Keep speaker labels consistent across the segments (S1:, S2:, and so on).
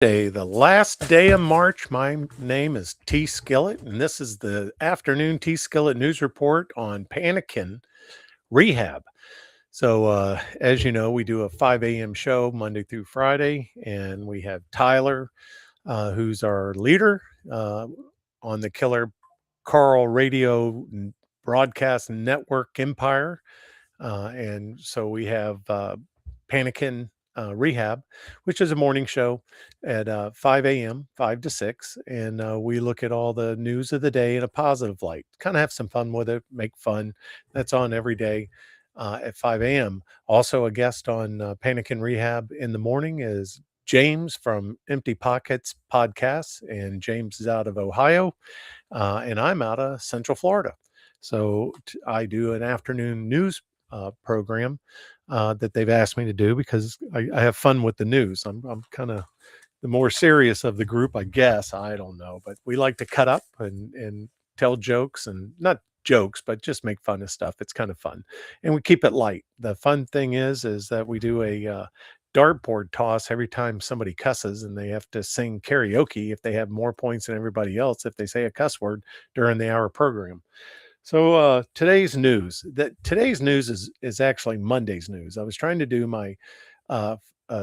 S1: The last day of March. My name is T. Skillett, and this is the afternoon T. Skillett news report on Panikin Rehab. As you know, we do a 5 a.m. show Monday through Friday, and we have Tyler, who's our leader on the Killer Carl Radio Broadcast Network Empire. And so we have Panikin Rehab, which is a morning show at 5 a.m., 5 to 6. And we look at all the news of the day in a positive light, kind of have some fun with it, make fun. That's on every day at 5 a.m. Also, a guest on Panikin Rehab in the morning is James from Empty Pockets Podcasts. And James is out of Ohio, and I'm out of Central Florida. I do an afternoon news program that they've asked me to do because I have fun with the news. I'm kind of the more serious of the group, I guess. I don't know, but we like to cut up and tell jokes, and not jokes, but just make fun of stuff. It's kind of fun, and we keep it light. The fun thing is that we do a dartboard toss every time somebody cusses, and they have to sing karaoke if they have more points than everybody else if they say a cuss word during the hour program. Today's news is actually Monday's news. I was trying to do my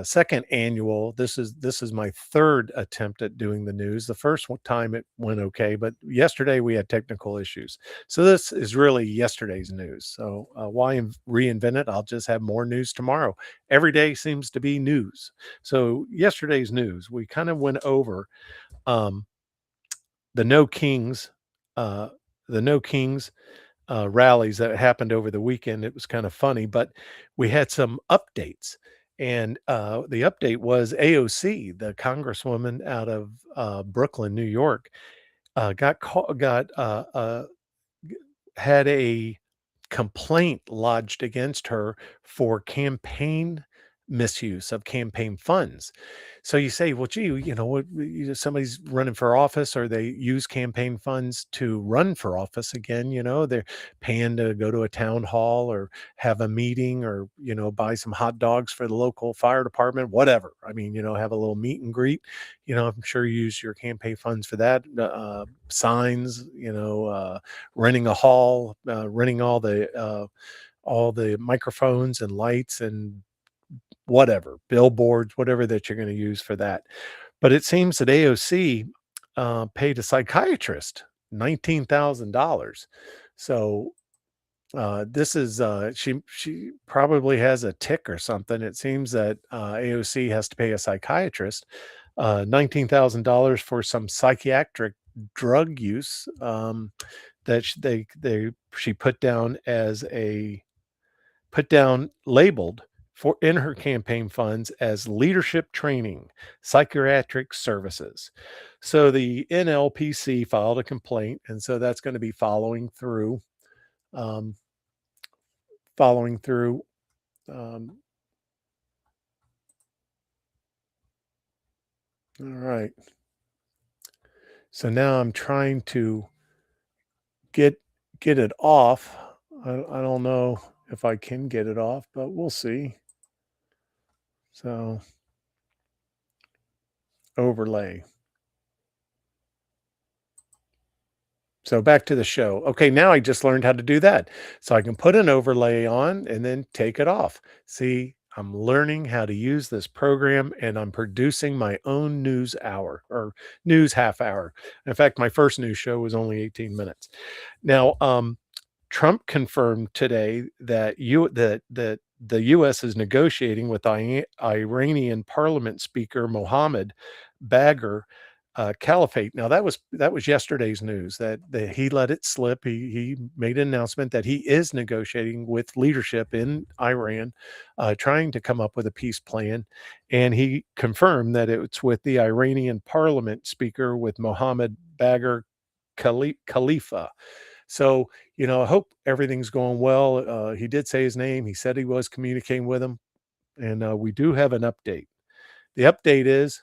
S1: second annual. This is my third attempt at doing the news. The first time it went okay, but yesterday we had technical issues. So this is really yesterday's news. So why reinvent it? I'll just have more news tomorrow. Every day seems to be news. So yesterday's news, we kind of went over um, the No Kings. Uh, the No Kings rallies that happened over the weekend. It was kind of funny, but we had some updates. And the update was AOC, the congresswoman out of Brooklyn, New York, had a complaint lodged against her for campaign misuse of campaign funds. So you say, well, gee, somebody's running for office, or they use campaign funds to run for office again. They're paying to go to a town hall or have a meeting, or, buy some hot dogs for the local fire department, whatever. I mean, have a little meet and greet. I'm sure you use your campaign funds for that. Signs, renting a hall, renting all the microphones and lights and whatever, billboards, whatever that you're going to use for that. But it seems that AOC paid a psychiatrist $19,000. So this is she probably has a tick or something. It seems that AOC has to pay a psychiatrist $19,000 for some psychiatric drug use that she put down labeled for in her campaign funds as leadership training, psychiatric services. So the NLPC filed a complaint, and so that's going to be following through. Um, following through. Um, all right. So now I'm trying to get get it off. I don't know if I can get it off, but we'll see. So overlay. So back to the show. Okay, now I just learned how to do that. So I can put an overlay on and then take it off. See, I'm learning how to use this program, and I'm producing my own news hour or news half hour. In fact, my first news show was only 18 minutes. Now, Trump confirmed today that the U.S. is negotiating with Iranian Parliament Speaker Mohammed Bagher Caliphate. Now that was yesterday's news that he let it slip. He made an announcement that he is negotiating with leadership in Iran, trying to come up with a peace plan, and he confirmed that it's with the Iranian Parliament Speaker, with Mohammed Bagher Khalifa. So, I hope everything's going well. He did say his name. He said he was communicating with him, and we do have an update. The update is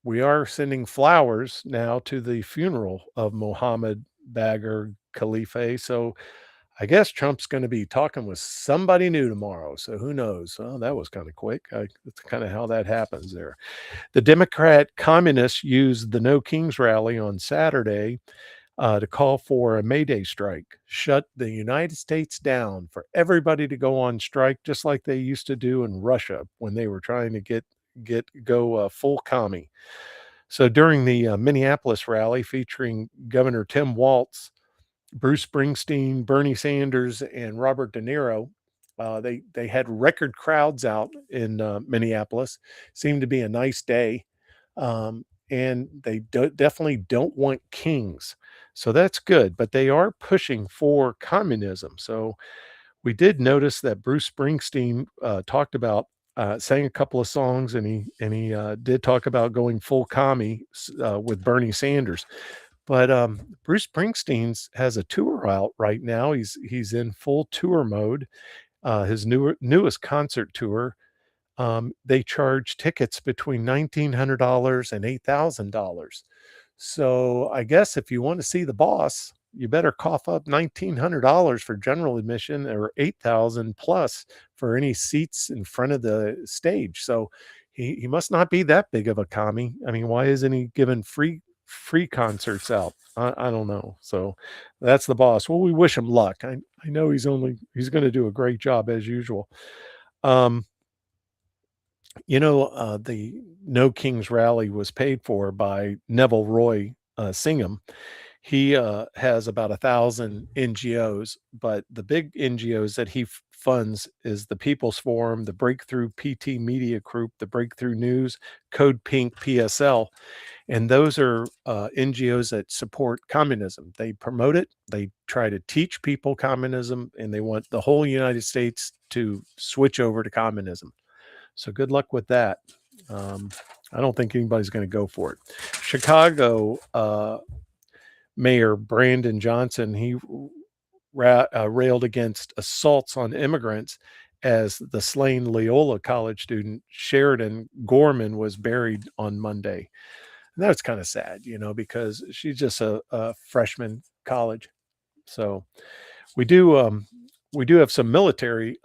S1: we are sending flowers now to the funeral of Mohammed Bagher Khalifa. So I guess Trump's gonna be talking with somebody new tomorrow, so who knows? Well, that was kinda quick. That's kinda how that happens there. The Democrat communists used the No Kings rally on Saturday to call for a May Day strike, shut the United States down for everybody to go on strike, just like they used to do in Russia when they were trying to go full commie. So during the Minneapolis rally featuring Governor Tim Walz, Bruce Springsteen, Bernie Sanders, and Robert De Niro. They had record crowds out in Minneapolis. Seemed to be a nice day, and they definitely don't want kings, so that's good. But they are pushing for communism. So we did notice that Bruce Springsteen talked about sang a couple of songs, and he did talk about going full commie with Bernie Sanders. But, Bruce Springsteen's has a tour out right now. He's in full tour mode. His newest concert tour, they charge tickets between $1,900 and $8,000. So, I guess if you wanna see the boss, you better cough up $1,900 for general admission or 8,000 plus for any seats in front of the stage. So, he must not be that big of a commie. I mean, why isn't he giving free concerts out? I don't know. So, that's the boss. Well, we wish him luck. I know he's gonna do a great job as usual. Um the No Kings rally was paid for by Neville Roy Singham. He has about 1,000 NGOs, but the big NGOs that he funds is the People's Forum, the Breakthrough PT Media Group, the Breakthrough News, Code Pink PSL, and those are NGOs that support communism. They promote it, they try to teach people communism, and they want the whole United States to switch over to communism. So good luck with that. Um, I don't think anybody's going to go for it. Chicago Mayor Brandon Johnson, he railed against assaults on immigrants as the slain Loyola College student Sheridan Gorman was buried on Monday. And that's kind of sad, because she's just a freshman college. So we do we do have some military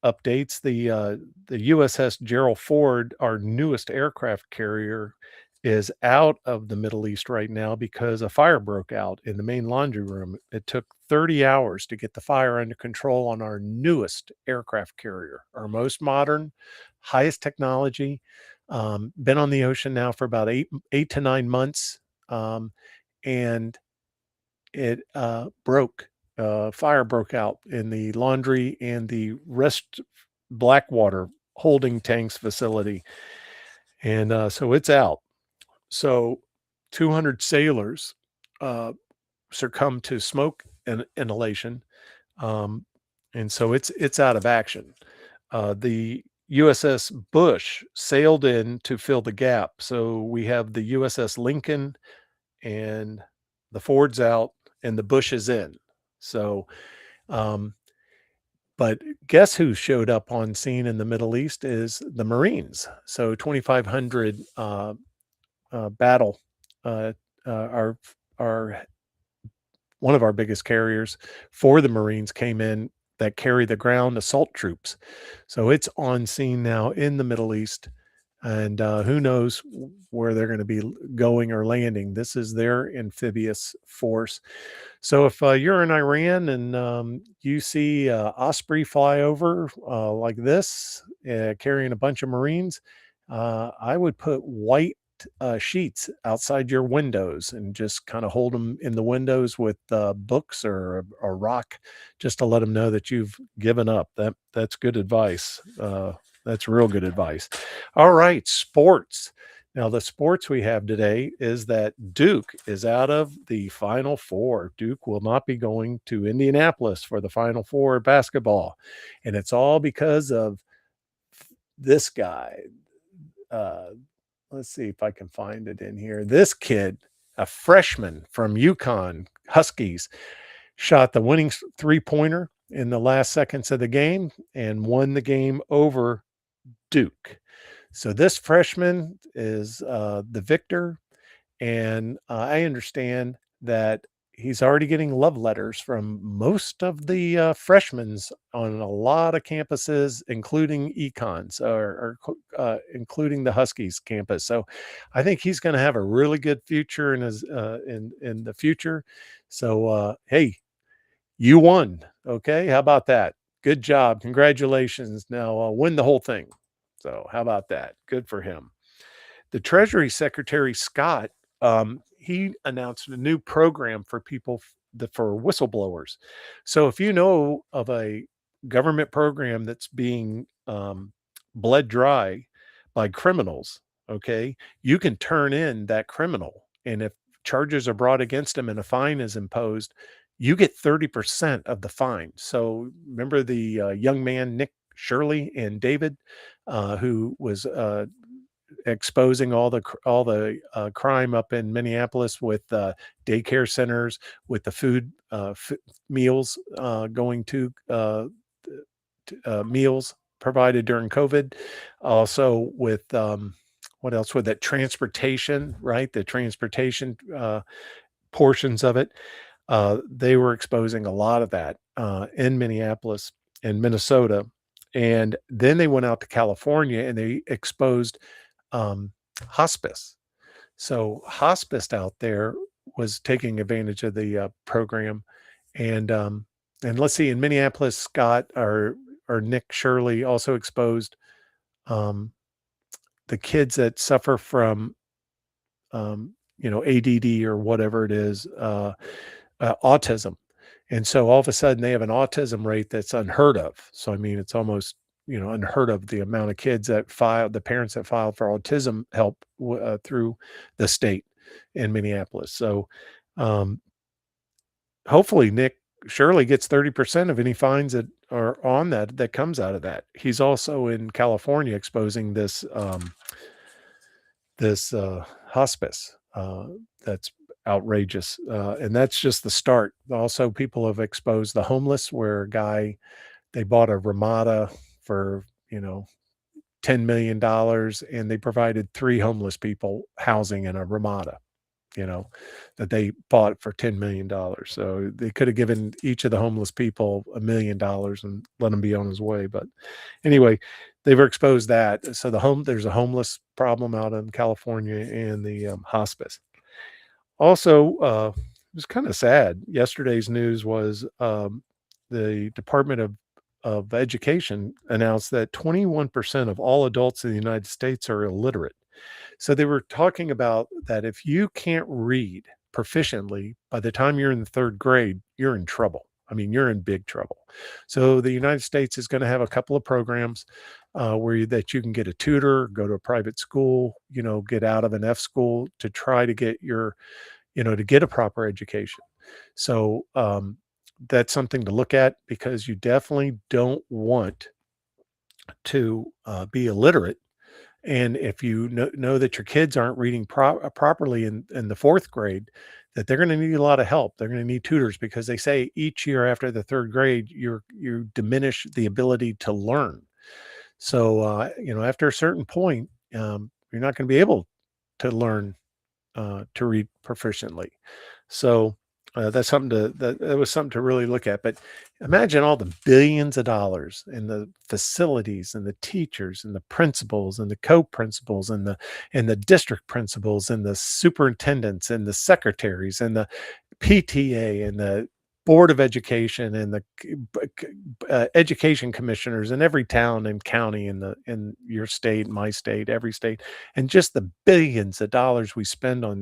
S1: updates. The USS Gerald Ford, our newest aircraft carrier, is out of the Middle East right now because a fire broke out in the main laundry room. It took 30 hours to get the fire under control on our newest aircraft carrier, our most modern, highest technology. Been on the ocean now for about 8 to 9 months, and it broke. Fire broke out in the laundry and the rest Blackwater holding tanks facility, and so it's out. So 200 sailors uh, succumbed to smoke and inhalation, um, and so it's out of action. The USS Bush sailed in to fill the gap. So we have the USS Lincoln and the Ford's out and the Bush is in. So, um, but guess who showed up on scene in the Middle East is the Marines. So 2,500 battle, uh, our one of our biggest carriers for the Marines came in that carry the ground assault troops. So it's on scene now in the Middle East, and who knows where they're going to be going or landing. This is their amphibious force. So if you're in Iran and you see Osprey fly over like this, carrying a bunch of Marines, I would put white sheets outside your windows and just kind of hold them in the windows with books or a rock, just to let them know that you've given up. That's good advice. That's real good advice. All right, sports. Now, the sports we have today is that Duke is out of the Final Four. Duke will not be going to Indianapolis for the Final Four basketball. And it's all because of this guy. Uh, let's see if I can find it in here. This kid, a freshman from UConn Huskies, shot the winning three-pointer in the last seconds of the game and won the game over Duke. So this freshman is the victor, and I understand that he's already getting love letters from most of the freshmen on a lot of campuses, including econs including the Huskies campus. So I think he's going to have a really good future in his in the future. So hey, you won. Okay, how about that? Good job, congratulations. Now win the whole thing. So how about that? Good for him. The Treasury Secretary Scott, he announced a new program for people for whistleblowers. So if you know of a government program that's being bled dry by criminals, okay, you can turn in that criminal, and if charges are brought against him and a fine is imposed, you get 30% of the fine. So remember the young man Nick Shirley and David, who was exposing all the crime up in Minneapolis with daycare centers, with the food meals going to meals provided during COVID. Also with what else with that transportation, right? The transportation portions of it. They were exposing a lot of that in Minneapolis and Minnesota. And then they went out to California and they exposed um, hospice. So hospice out there was taking advantage of the program, and and let's see, in Minneapolis, Scott or Nick Shirley also exposed um, the kids that suffer from ADD or whatever it is, autism. And so all of a sudden they have an autism rate that's unheard of. So, I mean, it's almost, unheard of the amount of kids that filed, the parents that filed for autism help through the state in Minneapolis. So, um, hopefully Nick Shirley gets 30% of any fines that are on that comes out of that. He's also in California exposing this hospice that's outrageous, and that's just the start. Also, people have exposed the homeless, where a guy, they bought a Ramada for $10 million, and they provided three homeless people housing in a Ramada, you know, that they bought for $10 million. So they could have given each of the homeless people $1 million and let him be on his way. But anyway, they've exposed that. So there's a homeless problem out in California, and the hospice. Also, it was kind of sad. Yesterday's news was the Department of Education announced that 21% of all adults in the United States are illiterate. So they were talking about that if you can't read proficiently by the time you're in the third grade, you're in trouble. I mean, you're in big trouble. So the United States is going to have a couple of programs that you can get a tutor, go to a private school, get out of an F school to try to get to get a proper education. So that's something to look at, because you definitely don't want to be illiterate. And if you know that your kids aren't reading properly in the fourth grade, that they're going to need a lot of help. They're going to need tutors, because they say each year after the third grade, you diminish the ability to learn. So after a certain point, you're not going to be able to learn to read proficiently. So that's something that was something to really look at. But imagine all the billions of dollars and the facilities and the teachers and the principals and the co-principals and the district principals and the superintendents and the secretaries and the PTA and the Board of Education and the education commissioners in every town and county in your state, my state, every state, and just the billions of dollars we spend on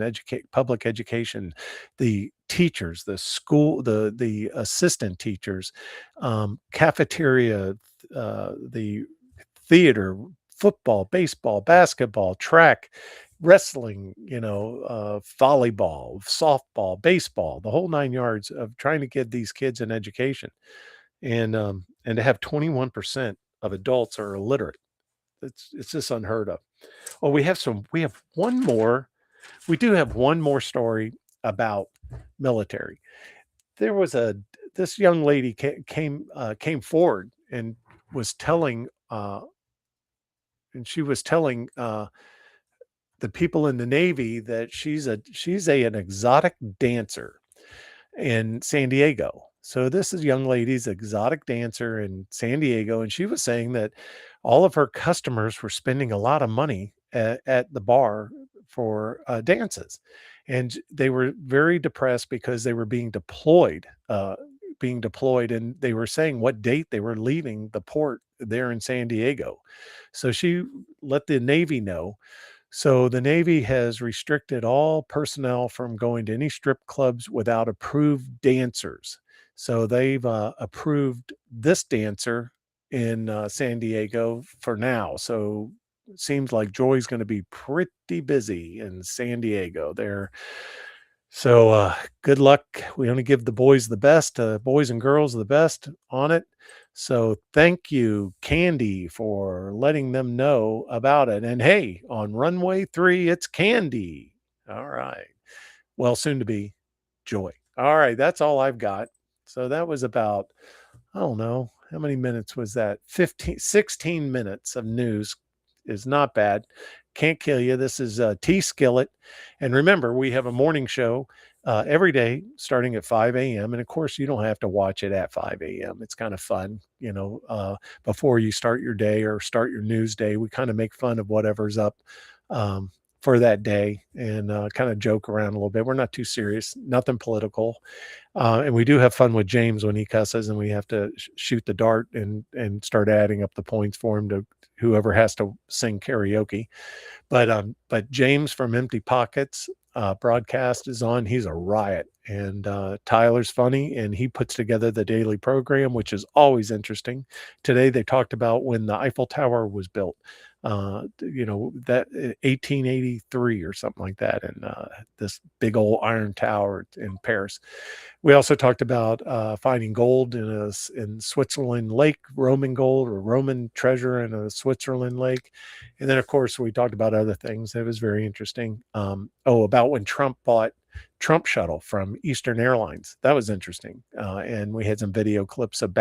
S1: public education, the teachers, the school, the assistant teachers, cafeteria, the theater, football, baseball, basketball, track, wrestling, volleyball, softball, baseball, the whole 9 yards of trying to give these kids an education. And to have 21% of adults are illiterate. It's just unheard of. Oh, we do have one more story about military. There was this young lady came forward and was telling the people in the Navy that she's an exotic dancer, in San Diego. So this is young lady's exotic dancer in San Diego, and she was saying that all of her customers were spending a lot of money at the bar for dances, and they were very depressed because they were being deployed, and they were saying what date they were leaving the port there in San Diego. So she let the Navy know, so the Navy has restricted all personnel from going to any strip clubs without approved dancers. So they've approved this dancer in San Diego for now. So it seems like Joy's going to be pretty busy in San Diego there. So good luck. We only give the boys the best, boys and girls the best on it. So thank you, Candy, for letting them know about it. And hey, on runway 3, it's Candy. All right. Well, soon to be Joy. All right. That's all I've got. So that was about, I don't know, how many minutes was that? 15, 16 minutes of news is not bad. Can't kill you. This is T Skillet. And remember, we have a morning show every day starting at 5 a.m. And of course, you don't have to watch it at 5 a.m. It's kind of fun, before you start your day or start your news day. We kind of make fun of whatever's up for that day and kind of joke around a little bit. We're not too serious, nothing political. And we do have fun with James when he cusses, and we have to shoot the dart and start adding up the points for him to whoever has to sing karaoke. But James from Empty Pockets broadcast is on. He's a riot, and Tyler's funny, and he puts together the daily program, which is always interesting. Today they talked about when the Eiffel Tower was built. That 1883 or something like that, and this big old iron tower in Paris. We also talked about finding gold in Switzerland Lake, Roman gold or Roman treasure in a Switzerland lake, and then of course we talked about other things. It was very interesting. About when Trump bought Trump shuttle from Eastern Airlines. That was interesting, and we had some video clips of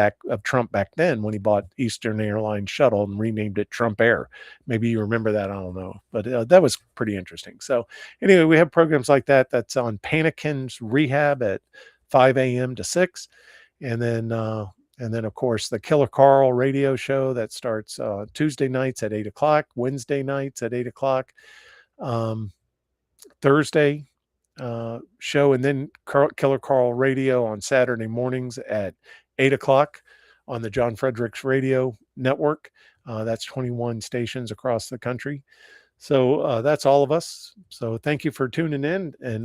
S1: Trump back then when he bought Eastern Airlines shuttle and renamed it Trump Air. Maybe you remember that. I don't know, but that was pretty interesting. So anyway, we have programs like that. That's on Panikin's Rehab at 5 a.m. to 6. And then of course the Killer Carl radio show that starts Tuesday nights at 8 o'clock, Wednesday nights at 8 o'clock, Thursday show, and then Killer Carl radio on Saturday mornings at 8 o'clock on the John Fredericks Radio Network. That's 21 stations across the country. So that's all of us. So thank you for tuning in, and